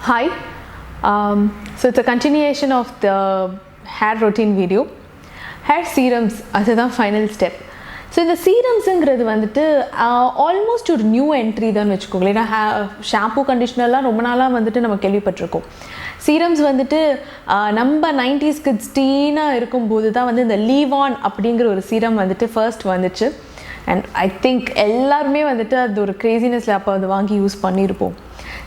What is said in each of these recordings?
Hi, so it's a continuation of the hair routine video. Hair serums, that's the final step. So the serums almost a new entry than shampoo conditioner la romba naala vanditu nama kelvipattirukom. Serums vanditu number 90s kids teen irukumbodhu da vandu the leave on அப்படிங்கற ஒரு serum vanditu first வந்துச்சு. And I think எல்லாருமே வந்துட்டு அது ஒரு crazinessல அப்ப அது வாங்கி யூஸ் பண்ணிருப்போம்.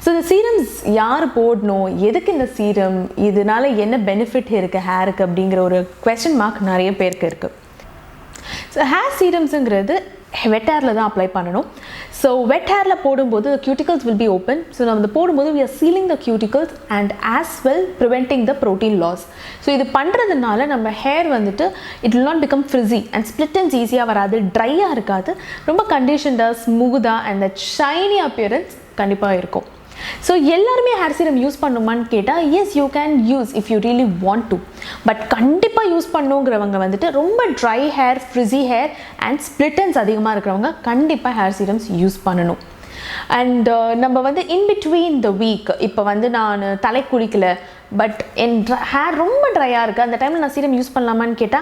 So the serums யார் போடணும், எதுக்கு இந்த serum, இதனால என்ன benefit இருக்கு ஹேருக்கு அப்படிங்கற ஒரு question mark நிறைய பேருக்கு இருக்கு. So hair serumsங்கிறது wet hairல தான் அப்ளை பண்ணனும். So wet hairல போடும்போது the cuticles will be open. So நம்ம போடும்போது we are sealing the cuticles and as well preventing the protein loss. So இது பண்றதுனால நம்ம hair வந்துட்டு it will not become frizzy and split ends easy-ஆ வராது, dry-ஆ இருக்காது, ரொம்ப conditioned-ஆ, smooth-ஆ and that shiny appearance கண்டிப்பா இருக்கும். So எல்லாருமே hair serum யூஸ் பண்ணுமான்னு கேட்டா yes you can use if you really want to, but கண்டிப்பா யூஸ் பண்ணுங்கறவங்க வந்துட்டு ரொம்ப dry hair, frizzy hair and split ends அதிகமா இருக்குறவங்க கண்டிப்பா hair serums யூஸ் பண்ணனும். And நம்ம வந்து in between the week இப்போ வந்து நான் தலை குளிக்கல பட் என் hair ரொம்ப dry-ஆ இருக்கு, அந்த டைம்ல நான் serum யூஸ் பண்ணலாமான்னு கேட்டா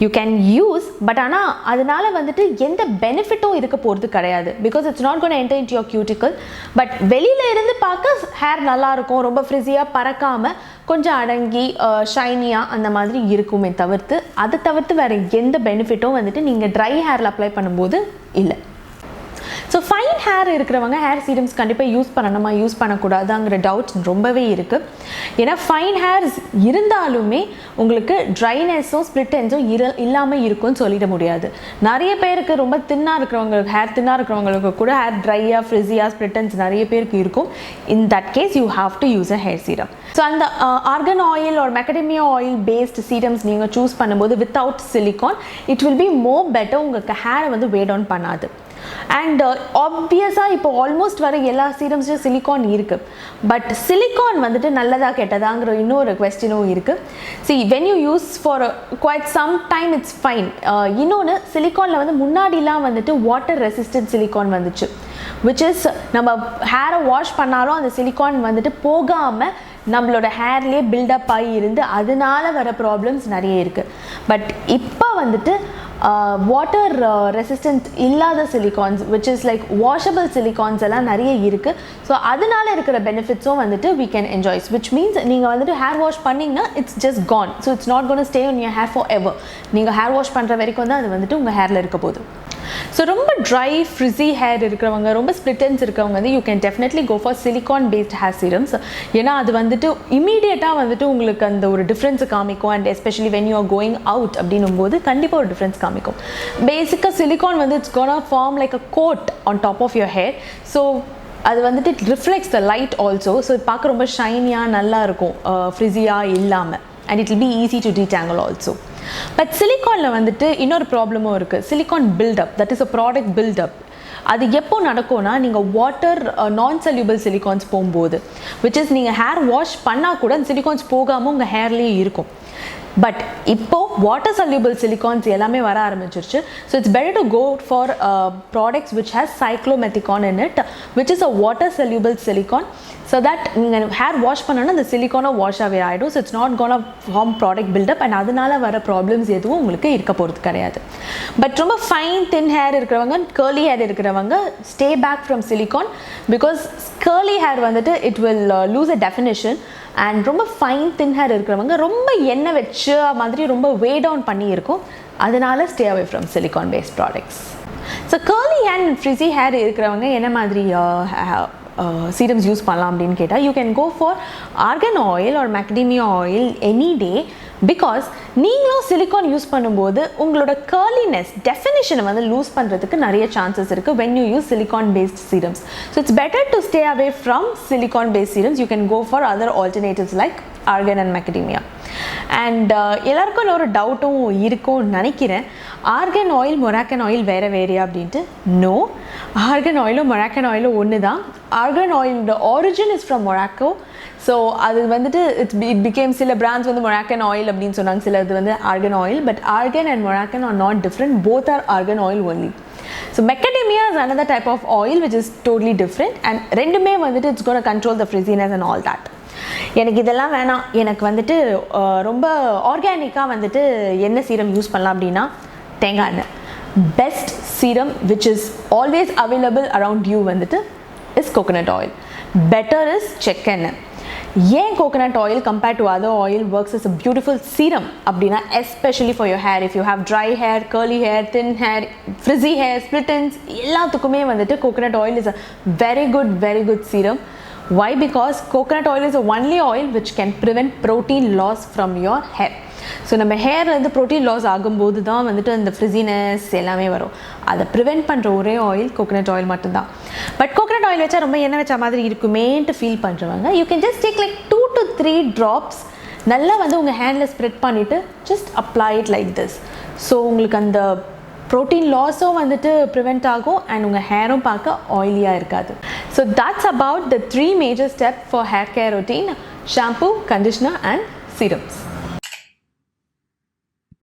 you can use, but ஆனா அதனால வந்துட்டு எந்த பெனிஃபிட்டும் இருக்க போறது கிடையாது, because it's not going to enter into your cuticle. but வெளியில இருந்து பார்க்க hair நல்லா இருக்கும், ரொம்ப frizzy-ஆ பறக்காம கொஞ்சம் அடங்கி ஷைனியா அந்த மாதிரி இருக்குமே தவிர்த்து அது தவிர்த்து வேற எந்த பெனிஃபிட்டும் வந்துட்டு நீங்க dry hairல அப்ளை பண்ணும்போது இல்ல. So fine hair இருக்கிறவங்க hair serums கண்டிப்பா யூஸ் பண்ணணுமா யூஸ் பண்ணக்கூடாதாங்கிற டவுட்ஸ் ரொம்பவே இருக்கு. ஏன்னா fine hairs இருந்தாலுமே உங்களுக்கு ட்ரைனஸோ ஸ்ப்ளிட் எண்ட்ஸோ இல்லாம இருக்கும்னு சொல்லிட முடியாது. நிறைய பேருக்கு ரொம்ப தின்னா இருக்கிறவங்களுக்கு hair தின்னா இருக்கிறவங்களுக்கு கூட hair dry-ஆ frizzy-ஆ split ends நிறைய பேருக்கு இருக்கும். In that case you have to use a hair serum. So அந்த argan oil or macadamia oil based serums நீங்க சூஸ் பண்ணும்போது without silicone it will be more better, உங்களுக்கு hair வந்து weigh down பண்ணாது. And obviously இப்போ almost வர எல்லா serumஸ்லயும் silicone இருக்கு, but silicone வந்துட்டு நல்லதா கெட்டதாங்கற இன்னொரு क्वेश्चனும் இருக்கு. See, when you use for quite some time it's fine. இன்னொன்னு siliconeல வந்து முன்னாடிலாம் வந்துட்டு water resistant silicone வந்துச்சு, which is நம்ம hair wash பண்ணாலும் அந்த silicone வந்துட்டு போகாம நம்மளோட hairலயே build up ஆகி இருந்து அதனால வர problems நிறைய இருக்கு. பட் இப்போ வந்துட்டு water resistant இல்லாத silicones which is like washable silicones எல்லாம் நிறைய இருக்கு. ஸோ அதனால இருக்கிற பெனிஃபிட்ஸும் வந்துட்டு we can enjoy, which means நீங்கள் வந்துட்டு hair wash பண்ணிங்கன்னா it's just gone, so it's not going to stay on your hair forever. நீங்கள் hair wash பண்ணுற வரைக்கும் தான் அது வந்துட்டு உங்கள் hairல இருக்க போகுது. ஸோ ரொம்ப ட்ரை ஃப்ரிஸி ஹேர் இருக்கிறவங்க, ரொம்ப ஸ்ப்ளிட் எண்ட்ஸ் இருக்கிறவங்க வந்து you can definitely go for silicone based hair serums. ஏன்னா அது வந்துட்டு இமீடியட்டாக வந்துட்டு உங்களுக்கு அந்த ஒரு டிஃப்ரென்ஸை காமிக்கும். And especially when you are going out அப்படின்னும் போது கண்டிப்பாக ஒரு டிஃப்ரென்ஸ் காமிக்கும். பேசிக்காக சிலிகான் வந்து it's gonna form like a coat on top of your hair. So அது வந்துட்டு it reflects the light also. So பார்க்க ரொம்ப ஷைனியாக நல்லா இருக்கும், ஃப்ரிஸியாக இல்லாமல். And it will be easy to detangle also. But சிலிகானில் வந்துட்டு இன்னொரு ப்ராப்ளமும் இருக்குது, silicone buildup, that is a product buildup. அது எப்போ நடக்கும்னா நீங்கள் வாட்டர் நான் சல்யூபிள் சிலிகான்ஸ் போகும்போது, விச் இஸ் நீங்கள் ஹேர் வாஷ் பண்ணால் கூட அந்த சிலிகான்ஸ் போகாமல் உங்கள் ஹேர்லேயே இருக்கும். பட் இப்போ வாட்டர் soluble silicons எல்லாமே வர ஆரம்பிச்சிருச்சு. So it's better to go for products which has cyclomethion in it, which is a water soluble silicon, so that நீங்கள் ஹேர் வாஷ் பண்ணோன்னா அந்த சிலிக்கானோ வாஷ் ஆகவே ஆகிடும். So it's not gonna form product buildup and அதனால வர problems எதுவும் உங்களுக்கு இருக்க போகிறது கிடையாது. பட் ரொம்ப ஃபைன் தின் ஹேர் இருக்கிறவங்க, கேர்லி ஹேர் இருக்கிறவங்க stay back from silicone, because curly hair வந்துட்டு it will lose a definition. And ரொம்ப ஃபைன் தின் ஹேர் இருக்கிறவங்க ரொம்ப எண்ணெய் வச்ச மாதிரி ரொம்ப வே டவுன் பண்ணி இருக்கும், அதனால stay away from silicone based products. So curly and frizzy hair இருக்கிறவங்க என்ன மாதிரி serums யூஸ் பண்ணலாம் அப்படின்னு கேட்டால் you can go for argan oil or macadamia oil any day, because நீங்களும் சிலிகான் யூஸ் பண்ணும்போது உங்களோட கர்லினஸ் டெஃபினிஷனை வந்து லூஸ் பண்ணுறதுக்கு நிறைய சான்சஸ் இருக்குது when you use silicone based serums. So it's better to stay away from silicone based serums. You can go for other alternatives like argan and macadamia. And எல்லாருக்கும் இன்னொரு டவுட்டும் இருக்கும்னு நினைக்கிறேன், ஆர்கன் ஆயில் மொராக்கன் ஆயில் வேறு வேறையா அப்படின்ட்டு. No, organ ஆயிலும் Moroccan ஆயிலும் ஒன்று தான். ஆர்கன் ஆயிலோட origin is from Morocco. So அது வந்துட்டு இட் பிகேம், சில பிராண்ட்ஸ் வந்து மொராக்கன் ஆயில் அப்படின்னு சொன்னாங்க, சிலது வந்து argan oil. But argan and Moroccan are not different, both are argan oil only. So macadamia is another type of oil which is totally different, and rendume vandittu it's going to control the frizziness and all that. எனக்கு இதெல்லாம் வேணாம், எனக்கு வந்துட்டு ரொம்ப ஆர்கானிக்காக வந்துட்டு என்ன serum use பண்ணலாம் அப்படின்னா தேங்காய் எண்ணெய். Best serum which is always available around you வந்துட்டு is coconut oil. Better is செக்கெண்ணெய். ஏன் coconut oil compared to other oil works is a beautiful serum அப்படின்னா, especially for your hair. If you have dry hair, curly hair, thin hair, frizzy hair, split ends, எல்லாத்துக்குமே வந்துட்டு coconut oil is a very good serum. Why? Because coconut oil is the only oil which can prevent protein loss from your hair. So நம்ம ஹேர்லேருந்து protein loss ஆகும்போது தான் வந்துட்டு அந்த frizziness எல்லாமே வரும். அதை ப்ரிவெண்ட் பண்ணுற ஒரே ஆயில் கோகோனட் ஆயில் மட்டும்தான். பட் கோகோனட் ஆயில் வச்சா ரொம்ப எண்ணெய் வச்ச மாதிரி இருக்குமேன்ட்டு ஃபீல் பண்ணுறவங்க, you can just take like 2 to 3 drops, நல்லா வந்து உங்கள் ஹேண்டில் ஸ்ப்ரெட் பண்ணிவிட்டு just apply it like this. So உங்களுக்கு அந்த ப்ரோட்டீன் லாஸும் வந்துட்டு ப்ரிவெண்ட் ஆகும் அண்ட் உங்கள் ஹேரும் பார்க்க ஆயிலியாக இருக்காது. So that's about the 3 major steps for hair care routine: shampoo, conditioner and serums.